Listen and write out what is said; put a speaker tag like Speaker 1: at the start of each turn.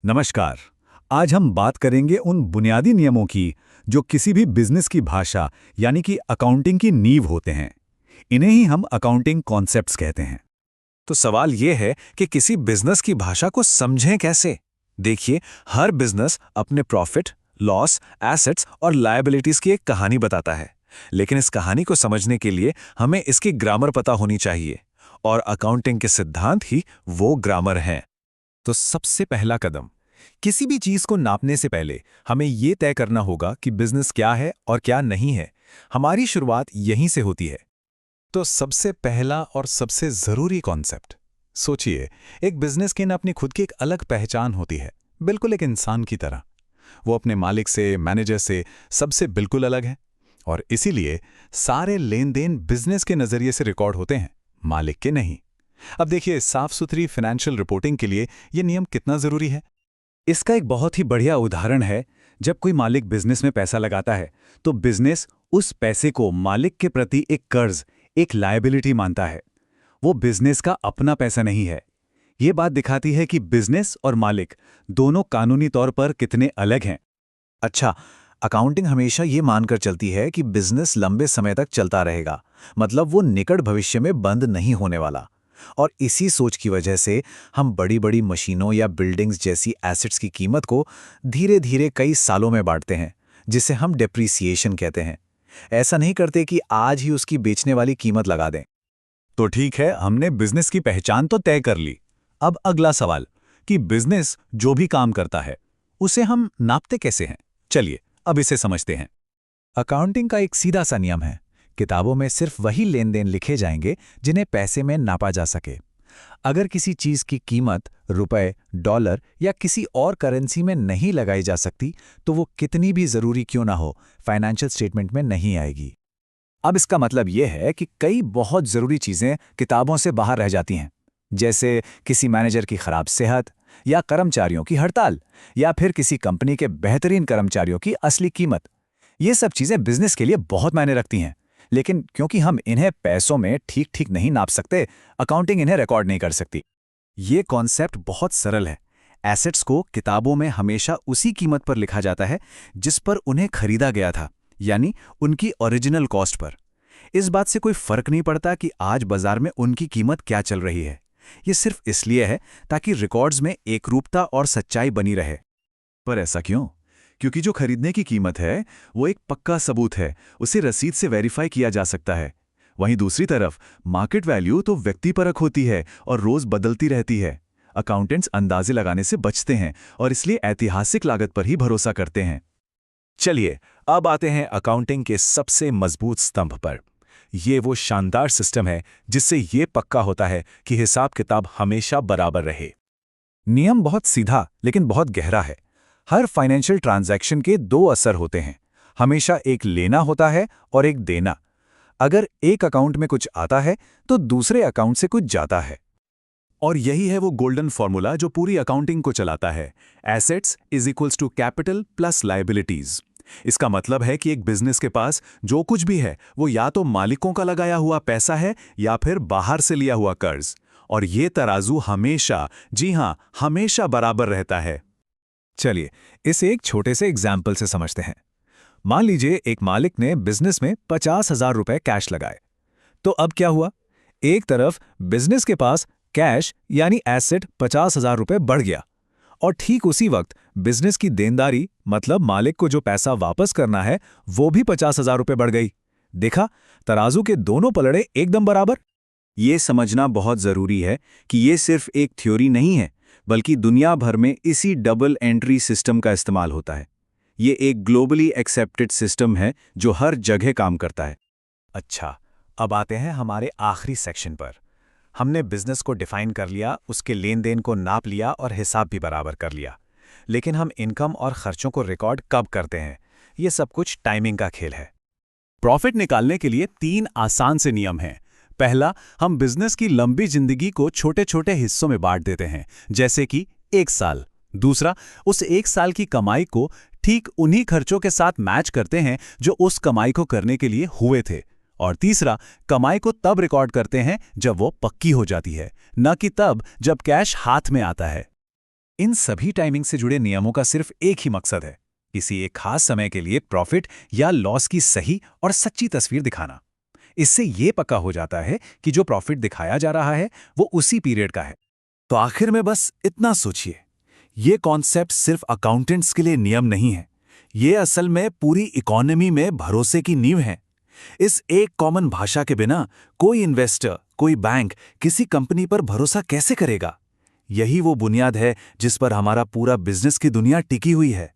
Speaker 1: नमस्कार। आज हम बात करेंगे उन बुनियादी नियमों की जो किसी भी बिजनेस की भाषा यानी कि अकाउंटिंग की नींव होते हैं। इन्हें ही हम अकाउंटिंग कॉन्सेप्ट्स कहते हैं।
Speaker 2: तो सवाल ये है कि किसी बिजनेस की भाषा को समझें कैसे। देखिए, हर बिजनेस अपने प्रॉफिट, लॉस, एसेट्स और लायबिलिटीज की एक कहानी बताता है। लेकिन इस कहानी को समझने के लिए हमें इसकी ग्रामर पता होनी चाहिए, और अकाउंटिंग के सिद्धांत ही वो ग्रामर हैं।
Speaker 3: तो सबसे पहला कदम, किसी भी चीज को नापने से पहले हमें ये तय करना होगा कि बिजनेस क्या है और क्या नहीं है। हमारी शुरुआत यहीं से होती है। तो सबसे पहला और सबसे जरूरी कॉन्सेप्ट, सोचिए, एक बिजनेस की न अपनी खुद की एक अलग पहचान होती है, बिल्कुल एक इंसान की तरह। वो अपने मालिक से, मैनेजर से, सबसे बिल्कुल अलग है। और इसीलिए सारे लेन देन बिजनेस के नजरिए से रिकॉर्ड होते हैं, मालिक के नहीं। अब देखिए, साफ सुथरी फाइनेंशियल रिपोर्टिंग के लिए ये नियम कितना जरूरी है।
Speaker 1: इसका एक बहुत ही बढ़िया उदाहरण है। जब कोई मालिक बिजनेस में पैसा लगाता है तो बिजनेस उस पैसे को मालिक के प्रति एक कर्ज, एक लायबिलिटी मानता है। वो बिजनेस का अपना पैसा नहीं है। ये बात दिखाती है कि बिजनेस और मालिक दोनों कानूनी तौर पर कितने अलग हैं।
Speaker 2: अच्छा, अकाउंटिंग हमेशा ये मानकर चलती है कि बिजनेस लंबे समय तक चलता रहेगा, मतलब वो निकट भविष्य में बंद नहीं होने वाला। और इसी सोच की वजह से हम बड़ी बड़ी मशीनों या बिल्डिंग्स जैसी एसेट्स की कीमत को धीरे धीरे कई सालों में बांटते हैं, जिसे हम डेप्रिसिएशन कहते हैं। ऐसा नहीं करते कि आज ही उसकी बेचने वाली कीमत लगा दें।
Speaker 1: तो ठीक है, हमने बिजनेस की पहचान तो तय कर ली। अब अगला सवाल कि बिजनेस जो भी काम करता है उसे हम नापते कैसे हैं। चलिए अब इसे समझते हैं।
Speaker 3: अकाउंटिंग का एक सीधा सा नियम है, किताबों में सिर्फ वही लेन देन लिखे जाएंगे जिन्हें पैसे में नापा जा सके। अगर किसी चीज की कीमत रुपए, डॉलर या किसी और करेंसी में नहीं लगाई जा सकती, तो वो कितनी भी जरूरी क्यों ना हो, फाइनेंशियल स्टेटमेंट में नहीं आएगी। अब इसका मतलब यह है कि कई बहुत जरूरी चीजें किताबों से बाहर रह जाती हैं, जैसे किसी मैनेजर की खराब सेहत, या कर्मचारियों की हड़ताल, या फिर किसी कंपनी के बेहतरीन कर्मचारियों की असली कीमत। ये सब चीजें बिजनेस के लिए बहुत मायने रखती हैं, लेकिन क्योंकि हम इन्हें पैसों में ठीक ठीक नहीं नाप सकते, अकाउंटिंग इन्हें रिकॉर्ड नहीं कर सकती। ये कॉन्सेप्ट बहुत सरल है। एसेट्स को किताबों में हमेशा उसी कीमत पर लिखा जाता है जिस पर उन्हें खरीदा गया था, यानी उनकी ओरिजिनल कॉस्ट पर। इस बात से कोई फर्क नहीं पड़ता कि आज बाजार में उनकी कीमत क्या चल रही है। ये सिर्फ इसलिए है ताकि रिकॉर्ड्स में एकरूपता और सच्चाई बनी रहे।
Speaker 1: पर ऐसा क्यों? क्योंकि जो खरीदने की कीमत है वो एक पक्का सबूत है, उसे रसीद से वेरीफाई किया जा सकता है। वहीं दूसरी तरफ मार्केट वैल्यू तो व्यक्तिपरक होती है और रोज बदलती रहती है। अकाउंटेंट्स अंदाजे लगाने से बचते हैं और इसलिए ऐतिहासिक लागत पर ही भरोसा करते हैं।
Speaker 3: चलिए अब आते हैं अकाउंटिंग के सबसे मजबूत स्तंभ पर। ये वो शानदार सिस्टम है जिससे ये पक्का होता है कि हिसाब किताब हमेशा बराबर रहे।
Speaker 1: नियम बहुत सीधा लेकिन बहुत गहरा है। हर फाइनेंशियल ट्रांजैक्शन के दो असर होते हैं। हमेशा एक लेना होता है और एक देना। अगर एक अकाउंट में कुछ आता है तो दूसरे अकाउंट से कुछ जाता है। और यही है वो गोल्डन फॉर्मूला जो पूरी अकाउंटिंग को चलाता है। Assets is equals to capital plus liabilities. इसका मतलब है कि एक बिजनेस के पास जो कुछ भी है वो या तो मालिकों का लगाया हुआ पैसा है या फिर बाहर से लिया हुआ कर्ज। और ये तराजू हमेशा, जी हां, हमेशा बराबर रहता है।
Speaker 3: चलिए इसे एक छोटे से एग्जाम्पल से समझते हैं। मान लीजिए एक मालिक ने बिजनेस में 50,000 रुपए कैश लगाए। तो अब क्या हुआ? एक तरफ बिजनेस के पास कैश यानी एसेट 50,000 रुपए बढ़ गया, और ठीक उसी वक्त बिजनेस की देनदारी, मतलब मालिक को जो पैसा वापस करना है, वो भी 50,000 रुपए बढ़ गई। देखा, तराजू के दोनों पलड़े एकदम बराबर।
Speaker 1: ये समझना बहुत जरूरी है कि ये सिर्फ एक थ्योरी नहीं है, बल्कि दुनिया भर में इसी डबल एंट्री सिस्टम का इस्तेमाल होता है। ये एक ग्लोबली एक्सेप्टेड सिस्टम है जो हर जगह काम करता है।
Speaker 3: अच्छा, अब आते हैं हमारे आखिरी सेक्शन पर। हमने बिजनेस को डिफाइन कर लिया, उसके लेन देन को नाप लिया और हिसाब भी बराबर कर लिया। लेकिन हम इनकम और खर्चों को रिकॉर्ड कब करते हैं? ये सब कुछ टाइमिंग का खेल है। प्रॉफिट निकालने के लिए 3 आसान से नियम हैं। पहला, हम बिजनेस की लंबी जिंदगी को छोटे छोटे हिस्सों में बांट देते हैं, जैसे कि 1 साल। दूसरा, उस 1 साल की कमाई को ठीक उन्हीं खर्चों के साथ मैच करते हैं जो उस कमाई को करने के लिए हुए थे। और तीसरा, कमाई को तब रिकॉर्ड करते हैं जब वो पक्की हो जाती है, न कि तब जब कैश हाथ में आता है। इन सभी टाइमिंग से जुड़े नियमों का सिर्फ एक ही मकसद है, किसी एक खास समय के लिए प्रॉफिट या लॉस की सही और सच्ची तस्वीर दिखाना। इससे ये पक्का हो जाता है कि जो प्रॉफिट दिखाया जा रहा है वो उसी पीरियड का है।
Speaker 2: तो आखिर में बस इतना सोचिए, ये कॉन्सेप्ट सिर्फ अकाउंटेंट्स के लिए नियम नहीं है, ये असल में पूरी इकोनॉमी में भरोसे की नींव है। इस एक कॉमन भाषा के बिना कोई इन्वेस्टर, कोई बैंक किसी कंपनी पर भरोसा कैसे करेगा? यही वो बुनियाद है जिस पर हमारा पूरा बिजनेस की दुनिया टिकी हुई है।